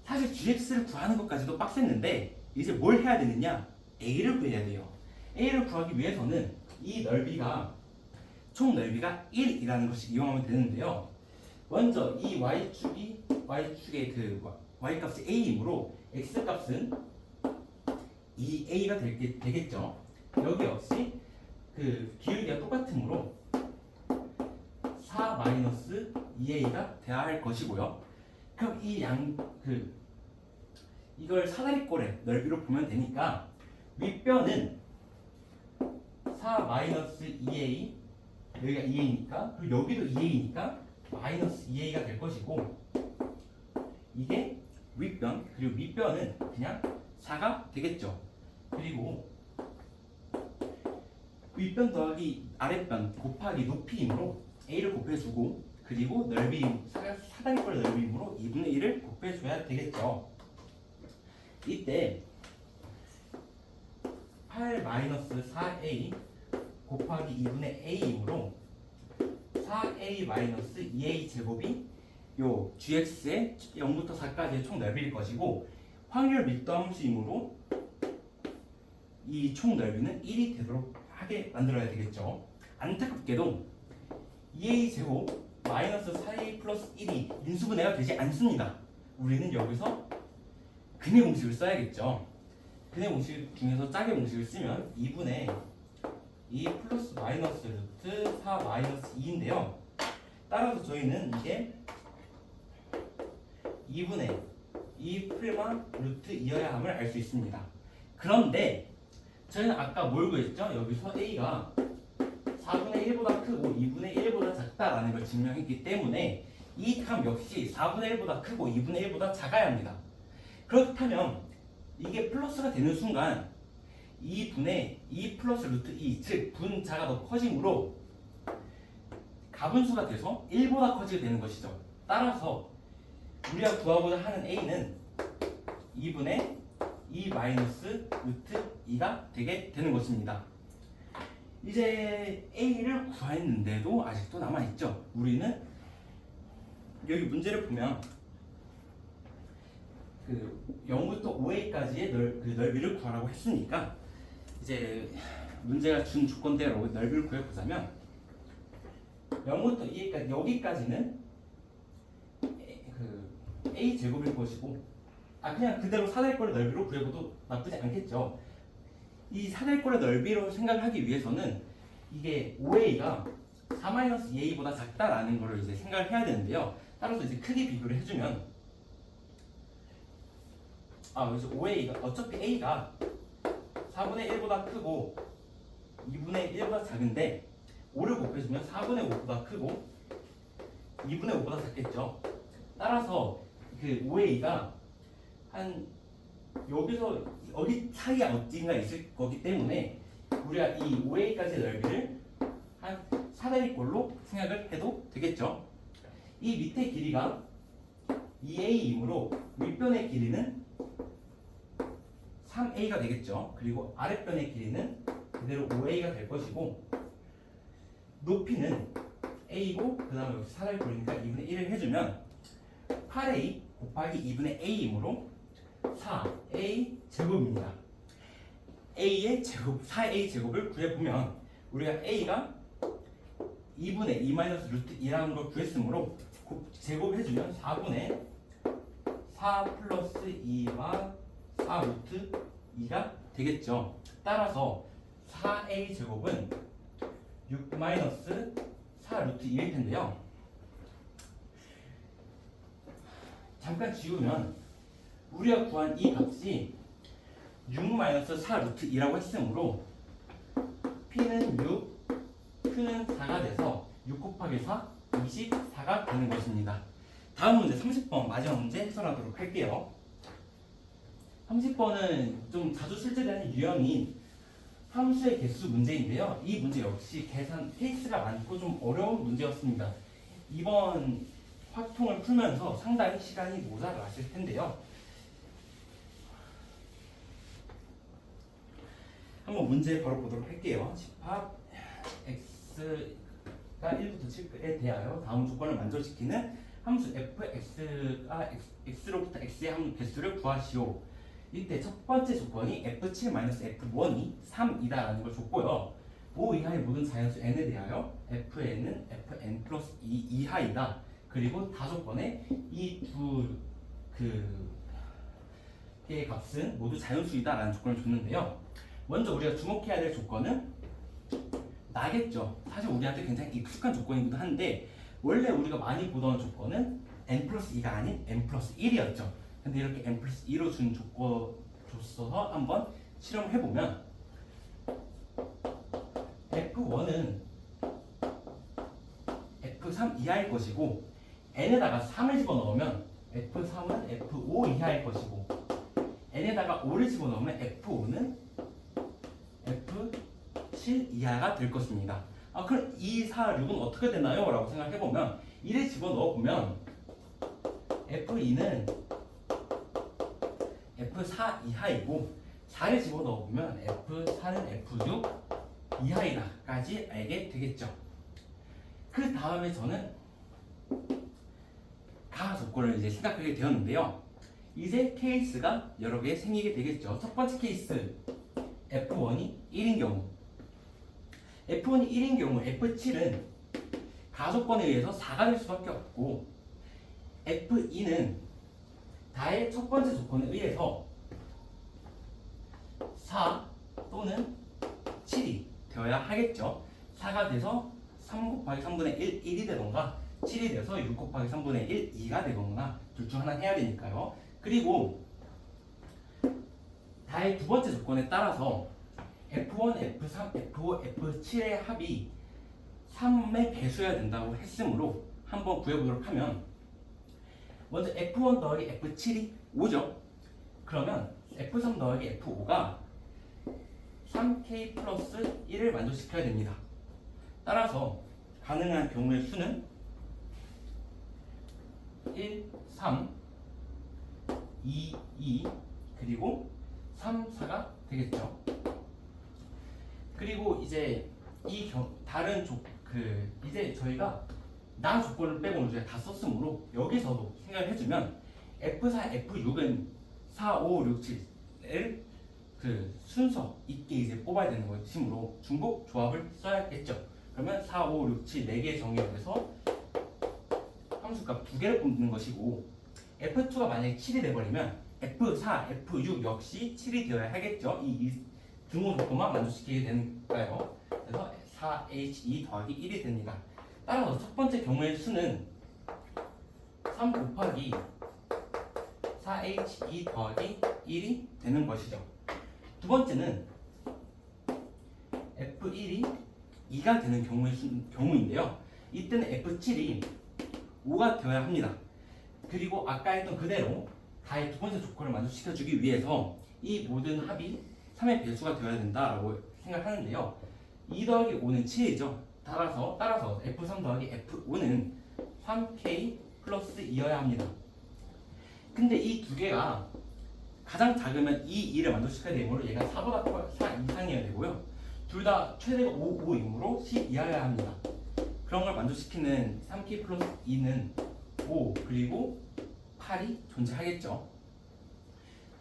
사실 gx를 구하는 것까지도 빡셌는데 이제 뭘 해야 되느냐? a를 구해야 돼요. a를 구하기 위해서는 이 넓이가 총 넓이가 1이라는 것을 이용하면 되는데요. 먼저 이 y축의 그 y값이 a이므로 x값은 2a가 되겠죠. 여기 역시 그 기울기가 똑같으므로 4-2a가 돼야 할 것이고요. 그럼 이걸 사다리꼴의 넓이로 보면 되니까 윗변은 4-2a, 여기가 2a니까, 그리고 여기도 2a니까 마이너스 2a가 될 것이고, 이게 윗변, 그리고 밑변은 그냥 4가 되겠죠. 그리고 윗변 더하기 아랫변 곱하기 높이이므로 a를 곱해주고, 그리고 넓이, 사다리꼴 넓이이므로 2분의 1을 곱해줘야 되겠죠. 이때 8-4a 곱하기 2분의 a이므로 4a-2a 제곱이 요 gx의 0부터 4까지의 총 넓이일 것이고, 확률 밀도함수이므로 이 총 넓이는 1이 되도록 하게 만들어야 되겠죠. 안타깝게도 2a 제곱 마이너스 4a 플러스 1이 인수분해가 되지 않습니다. 우리는 여기서 근의 공식을 써야겠죠. 근의 공식 중에서 짝의 공식을 쓰면 2분의 2 플러스 마이너스 루트 4 마이너스 2인데요. 따라서 저희는 이게 2분의 2 프레마 루트 2여야 함을 알 수 있습니다. 그런데 저희는 아까 뭘 구했죠? 여기서 a가 4분의 1보다 크고 2분의 1보다 작다라는 걸 증명했기 때문에 이 값 역시 4분의 1보다 크고 2분의 1보다 작아야 합니다. 그렇다면 이게 플러스가 되는 순간 2분의 2 플러스 루트 2, 즉 분자가 더 커지므로 가분수가 돼서 1보다 커지게 되는 것이죠. 따라서 우리가 구하고자 하는 a는 2분의 2 마이너스 루트 2가 되게 되는 것입니다. 이제 a를 구했는데도 아직도 남아있죠. 우리는 여기 문제를 보면 그 0부터 5a까지의 넓이를 구하라고 했으니까 이제 문제가 준 조건대로 넓이를 구해보자면 0부터 2a까지 여기까지는 그 a 제곱일 것이고, 그냥 그대로 사다리꼴의 넓이로 구해봐도 나쁘지 않겠죠. 이 사다리꼴의 넓이로 생각을 하기 위해서는 이게 5a가 4-2a보다 작다라는 것을 이제 생각을 해야 되는데요. 따라서 이제 크게 비교를 해주면 그래서 5a가 어차피 a가 4분의 1보다 크고 2분의 1보다 작은데 5를 곱해주면 4분의 5보다 크고 2분의 5보다 작겠죠. 따라서 그 5a가 한 여기서 여기 사이에 어딘가 있을 거기 때문에 우리가 이 5a까지의 넓이를 한 사다리꼴로 생각을 해도 되겠죠. 이 밑에 길이가 2a이므로 윗변의 길이는 3a가 되겠죠. 그리고 아랫변의 길이는 그대로 5a가 될 것이고, 높이는 a고 그 다음에 여기 사다리꼴이니까 2분의 1을 해주면 8a 곱하기 2분의 a이므로 4a 제곱입니다. a의 제곱, 4a 제곱을 구해보면 우리가 a가 2분의 2 마이너스 루트 2라는 걸 구했으므로 제곱해주면 4분의 4 플러스 2와 4 루트 2가 되겠죠. 따라서 4a 제곱은 6 마이너스 4 루트 2일 텐데요. 잠깐 지우면 우리가 구한 이 값이 6 마이너스 4 루트 2라고 했으므로 p는 6, q는 4가 돼서 6 곱하기 4, 24가 되는 것입니다. 다음 문제 30번 마지막 문제 해설하도록 할게요. 30번은 좀 자주 출제되는 유형인 함수의 개수 문제인데요. 이 문제 역시 계산 케이스가 많고 좀 어려운 문제였습니다. 이번 확통을 풀면서 상당히 시간이 모자라실 텐데요. 한번 문제 바로 보도록 할게요. 집합 x가 1부터 7에 대하여 다음 조건을 만족시키는 함수 fx가 x로부터 x의 함수 개수를 구하시오. 이때 첫 번째 조건이 f7-f1이 3이다라는 걸 줬고요. 5 이하의 모든 자연수 n에 대하여 fn은 fn 플러스 2 이하이다. 그리고 다소건에 이 두 개의 값은 모두 자연수이다 라는 조건을 줬는데요. 먼저 우리가 주목해야 될 조건은 나겠죠. 사실 우리한테 굉장히 익숙한 조건이기도 한데 원래 우리가 많이 보던 조건은 n 플러스 2가 아닌 n 플러스 1이었죠. 근데 이렇게 n 플러스 2로 준 조건 줬어서 한번 실험을 해보면 F1은 F3 이하일 것이고 n에다가 3을 집어넣으면 F3은 F5 이하일 것이고 n에다가 5를 집어넣으면 F5는 F7 이하가 될 것입니다. 그럼 2, 4, 6은 어떻게 되나요? 라고 생각해보면 1을 집어넣어보면 F2는 F4 이하이고 4를 집어넣어보면 F4는 F6 이하이다까지 알게 되겠죠. 그 다음에 저는 가 조건을 이제 생각하게 되었는데요. 이제 케이스가 여러 개 생기게 되겠죠. 첫 번째 케이스 F1이 1인 경우 F1이 1인 경우 F7은 가조건에 의해서 4가 될 수밖에 없고 F2는 다의 첫 번째 조건에 의해서 4 또는 7이 되어야 하겠죠. 4가 돼서 3 곱하기 3분의 1, 1이 되던가 7이 돼서 6 곱하기 3분의 1, 2가 되거나 둘 중 하나 해야 되니까요. 그리고 다의 두 번째 조건에 따라서 F1, F3, F5, F7의 합이 3의 배수여야 된다고 했으므로 한번 구해보도록 하면 먼저 F1 더하기 F7이 5죠. 그러면 F3 더하기 F5가 3K 플러스 1을 만족시켜야 됩니다. 따라서 가능한 경우의 수는 1, 3, 2, 2 그리고 3, 4가 되겠죠. 그리고 이제 다른 이제 저희가 나 조건을 빼고는 저희가 다 썼으므로 여기서도 생각을 해주면 F4, F6은 4, 5, 6, 7을 순서 있게 이제 뽑아야 되는 것이므로 중복 조합을 써야겠죠. 그러면 4, 5, 6, 7 4개의 정의역에서 함수값 2개를 뽑는 것이고 F2가 만약에 7이 돼버리면 F4, F6 역시 7이 되어야 하겠죠. 이 등호 조건만 만족시키게 되니까요. 그래서 4H2 더하기 1이 됩니다. 따라서 첫 번째 경우의 수는 3 곱하기 4H2 더하기 1이 되는 것이죠. 두 번째는 F1이 2가 되는 경우인데요. 이때는 F7이 5가 되어야 합니다. 그리고 아까 했던 그대로 다의 두 번째 조건을 만족시켜주기 위해서 이 모든 합이 3의 배수가 되어야 된다라고 생각하는데요. 2 더하기 5는 7이죠. 따라서 F3 더하기 F5는 3K 플러스 2여야 합니다. 근데 이 두 개가 가장 작으면 이 2를 만족시켜야 되므로 얘가 4보다 4 이상이어야 되고요. 둘 다 최대가 5이므로 10 이하여야 합니다. 그런 걸 만족시키는 3K 플러스 2는 5 그리고 8이 존재하겠죠.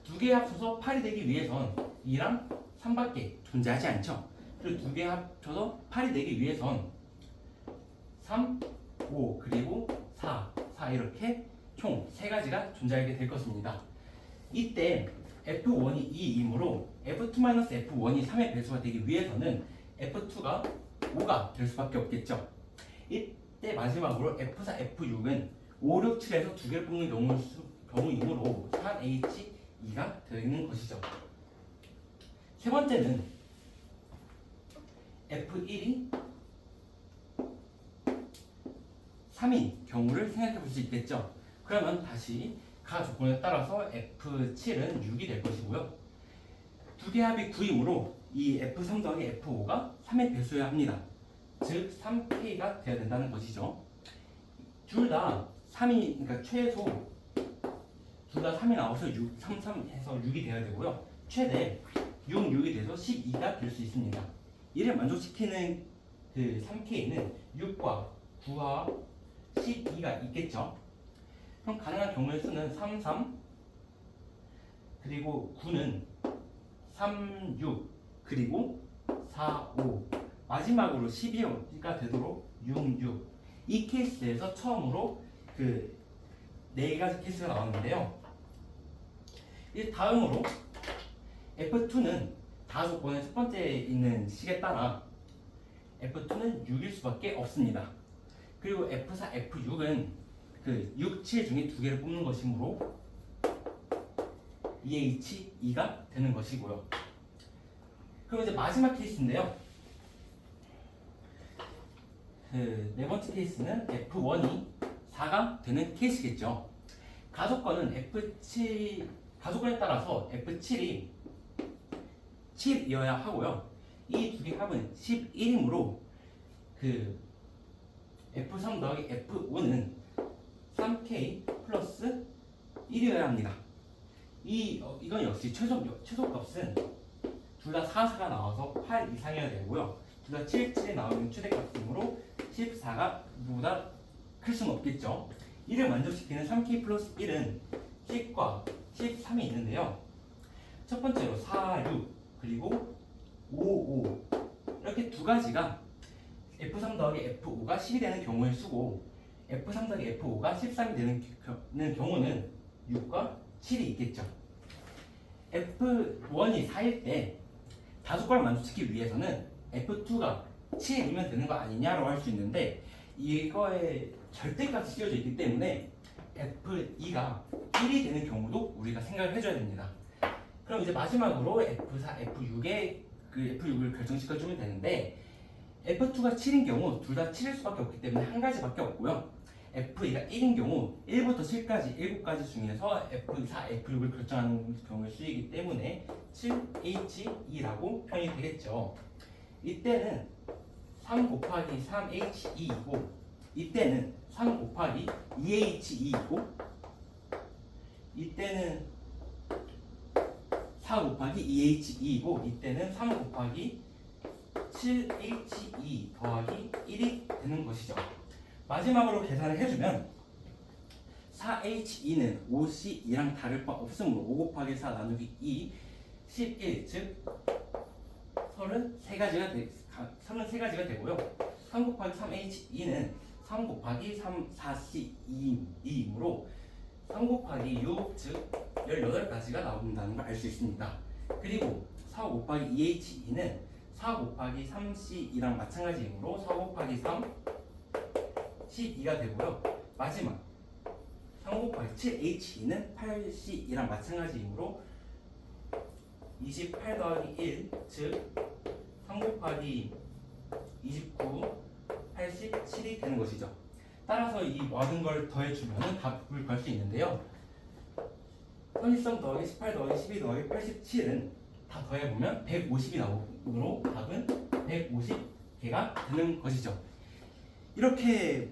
두 개 합쳐서 8이 되기 위해선 2랑 3밖에 존재하지 않죠. 그리고 두 개 합쳐서 8이 되기 위해선 3, 5 그리고 4 이렇게 총 3가지가 존재하게 될 것입니다. 이때 F1이 2이므로 F2-F1이 3의 배수가 되기 위해서는 F2가 5가 될 수밖에 없겠죠. 이때 마지막으로 F4, F6은 5, 6, 7에서 두 개를 뽑는 경우이므로 3H2가 되는 것이죠. 세 번째는 F1이 3인 경우를 생각해 볼 수 있겠죠. 그러면 다시 가 조건에 따라서 F7은 6이 될 것이고요. 두 개 합이 9이므로 이 F3 더하기 F5가 3의 배수여야 합니다. 즉 3K가 되어야 된다는 것이죠. 둘 다 3이 그러니까 최소 둘 다 3이 나와서 6, 3, 3 해서 6이 되어야 되고요. 최대 6, 6이 돼서 12가 될 수 있습니다. 이를 만족시키는 그 3K는 6과 9와 12가 있겠죠. 그럼 가능한 경우의 수는 3, 3 그리고 9는 3, 6 그리고 4, 5 마지막으로 12가 되도록 66. 이 케이스에서 처음으로 그 4가지 케이스가 나왔는데요. 이 다음으로 F2는 다조건의 첫 번째에 있는 식에 따라 F2는 6일 수밖에 없습니다. 그리고 F4, F6은 그 6, 7 중에 2개를 뽑는 것이므로 EH, 2가 되는 것이고요. 그럼 이제 마지막 케이스인데요. 그 네 번째 케이스는 F1이 4가 되는 케이스겠죠. 가속건은 F7, 가속건에 따라서 F7이 7이어야 하고요. 이 두 개 합은 11이므로 그 F3 더하기 F5는 3K 플러스 1이어야 합니다. 이건 역시 최소값은 둘 다 4가 나와서 8 이상이어야 되고요. 둘 다 7, 7이 나오는 최대값이므로 14가 누구보다 클 수는 없겠죠. 이를 만족시키는 3K 플러스 1은 10과 13이 있는데요. 첫 번째로 4, 6 그리고 5, 5 이렇게 두 가지가 F3 더하기 F5가 10이 되는 경우의 수고 F3 더하기 F5가 13이 되는 경우는 6과 7이 있겠죠. F1이 4일 때 다수권을 만족시키기 위해서는 F2가 7이면 되는 거 아니냐라고 할 수 있는데 이거에 절대값이 씌워져 있기 때문에 F2가 1이 되는 경우도 우리가 생각을 해줘야 됩니다. 그럼 이제 마지막으로 F4, F6을 결정시켜주면 되는데 F2가 7인 경우 둘 다 7일 수밖에 없기 때문에 한 가지밖에 없고요. F2가 1인 경우 1부터 7까지 7가지 중에서 F4, F6을 결정하는 경우의 수이기 때문에 7H2라고 표현이 되겠죠. 이때는 3 곱하기 3H2이고 이때는 3 곱하기 2H2이고 이때는 4 곱하기 2H2이고 이때는 3 곱하기 7H2 더하기 1이 되는 것이죠. 마지막으로 계산을 해주면 4H2는 5C2랑 다를 바 없으므로 5 곱하기 4 나누기 2 11, 즉 33가지가 되고요. 3 곱하기 3H2는 3 곱하기 3, 4C2이므로 3 곱하기 6, 즉 18가지가 나온다는 걸 알 수 있습니다. 그리고 4 곱하기 2H2는 4 곱하기 3C2랑 마찬가지이므로 4 곱하기 3, 12가 되고요. 마지막 3 곱하기 7H2는 8C2랑 마찬가지이므로 28 더하기 1, 즉 3 곱하기 29, 87이 되는 것이죠. 따라서 이 모든 걸 더해주면 답을 구할 수 있는데요. 편의성 더하기 18 더하기 12 더하기 87은 다 더해보면 150이 나오므로 답은 150개가 되는 것이죠. 이렇게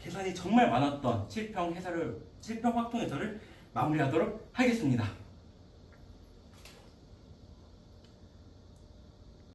계산이 정말 많았던 7평 확통 해설을 마무리하도록 하겠습니다.